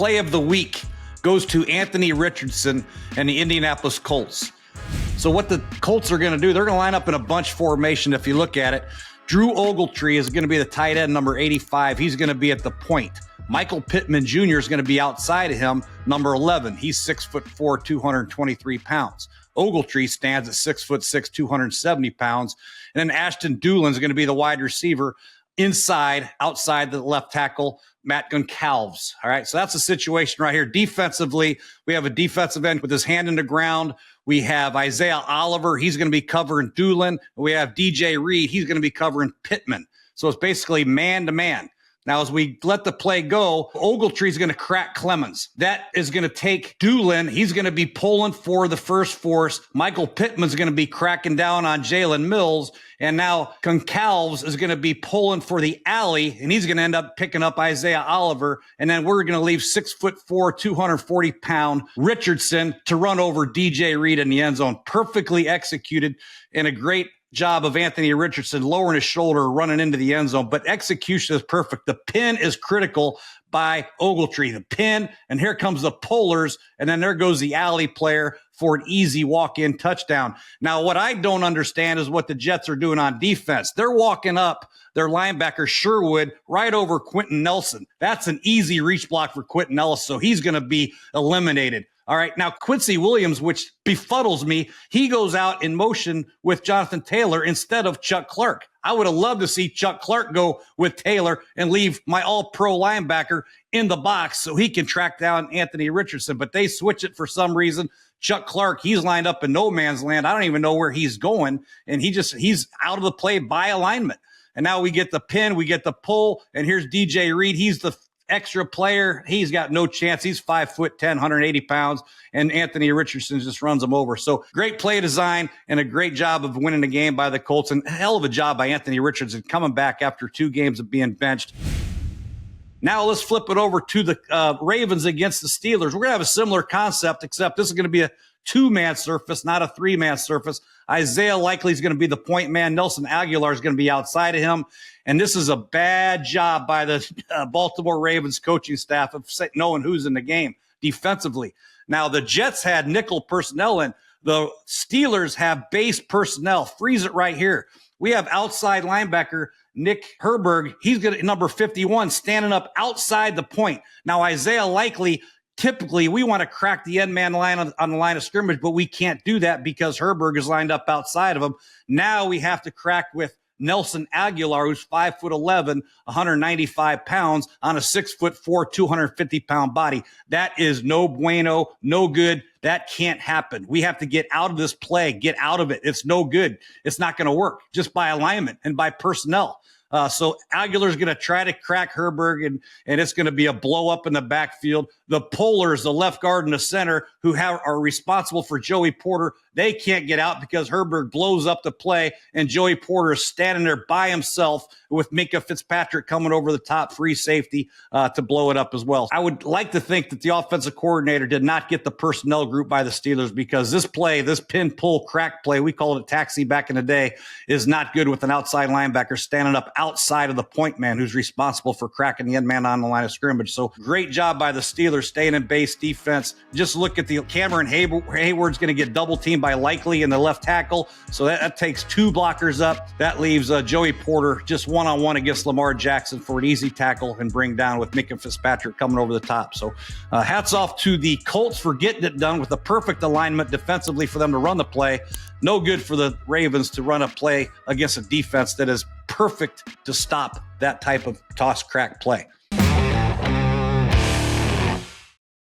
play of the week goes to Anthony Richardson and the Indianapolis Colts. So what the Colts are going to do, they're going to line up in a bunch formation. If you look at it, Drew Ogletree is going to be the tight end, number 85. He's going to be at the point. Michael Pittman Jr. is going to be outside of him, number 11. He's 6'4", 223 pounds. Ogletree stands at 6'6", 270 pounds. And then Ashton Doolin's going to be the wide receiver outside the left tackle, Matt Goncalves. All right, so that's the situation right here. Defensively, we have a defensive end with his hand in the ground. We have Isaiah Oliver. He's going to be covering Doolin. We have DJ Reed. He's going to be covering Pittman. So it's basically man-to-man. Now, as we let the play go, Ogletree's going to crack Clemens. That is going to take Doolin. He's going to be pulling for the first force. Michael Pittman's going to be cracking down on Jalen Mills. And now Goncalves is going to be pulling for the alley, and he's going to end up picking up Isaiah Oliver. And then we're going to leave 6'4", 240-pound Richardson to run over DJ Reed in the end zone. Perfectly executed, and a great job of Anthony Richardson lowering his shoulder, running into the end zone, but execution is perfect. The pin is critical by Ogletree. The pin, and here comes the pullers, and then there goes the alley player for an easy walk-in touchdown. Now, what I don't understand is what the Jets are doing on defense. They're walking up their linebacker Sherwood right over Quentin Nelson. That's an easy reach block for Quentin Nelson, so he's going to be eliminated. All right, now Quincy Williams, which befuddles me, he goes out in motion with Jonathan Taylor instead of Chuck Clark. I would have loved to see Chuck Clark go with Taylor and leave my all-pro linebacker in the box so he can track down Anthony Richardson, but they switch it for some reason. Chuck Clark, he's lined up in no man's land. I don't even know where he's going, and he's out of the play by alignment. And now we get the pin, we get the pull, and here's DJ Reed. He's the extra player. He's got no chance. He's 5'10", 180 pounds, and Anthony Richardson just runs him over. So great play design and a great job of winning the game by the Colts, and a hell of a job by Anthony Richardson coming back after 2 games of being benched. Now let's flip it over to the Ravens against the Steelers. We're going to have a similar concept, except this is going to be a 2-man surface, not a 3-man surface. Isaiah Likely is going to be the point man. Nelson Aguilar is going to be outside of him. And this is a bad job by the Baltimore Ravens coaching staff of knowing who's in the game defensively. Now, the Jets had nickel personnel in. The Steelers have base personnel. Freeze it right here. We have outside linebacker Nick Herberg. He's going to number 51, standing up outside the point. Now, Isaiah Likely, typically, we want to crack the end man line on the line of scrimmage, but we can't do that because Herberg is lined up outside of him. Now we have to crack with Nelson Aguilar, who's 5'11", 195 pounds on a 6'4", 250-pound body. That is no bueno, no good. That can't happen. We have to get out of this play, get out of it. It's no good. It's not going to work just by alignment and by personnel. So Aguilar's going to try to crack Herberg, and it's going to be a blow up in the backfield. The pullers, the left guard and the center, who are responsible for Joey Porter, they can't get out because Herberg blows up the play, and Joey Porter is standing there by himself with Minkah Fitzpatrick coming over the top, free safety to blow it up as well. I would like to think that the offensive coordinator did not get the personnel group by the Steelers, because this play, this pin, pull, crack play, we called it a taxi back in the day, is not good with an outside linebacker standing up outside of the point man who's responsible for cracking the end man on the line of scrimmage. So great job by the Steelers staying in base defense. Just look at the Cameron Hayward's going to get double teamed by Likely in the left tackle. So that takes 2 blockers up. That leaves Joey Porter just one-on-one against Lamar Jackson for an easy tackle and bring down with Minkah Fitzpatrick coming over the top. So hats off to the Colts for getting it done with a perfect alignment defensively for them to run the play. No good for the Ravens to run a play against a defense that is perfect to stop that type of toss crack play.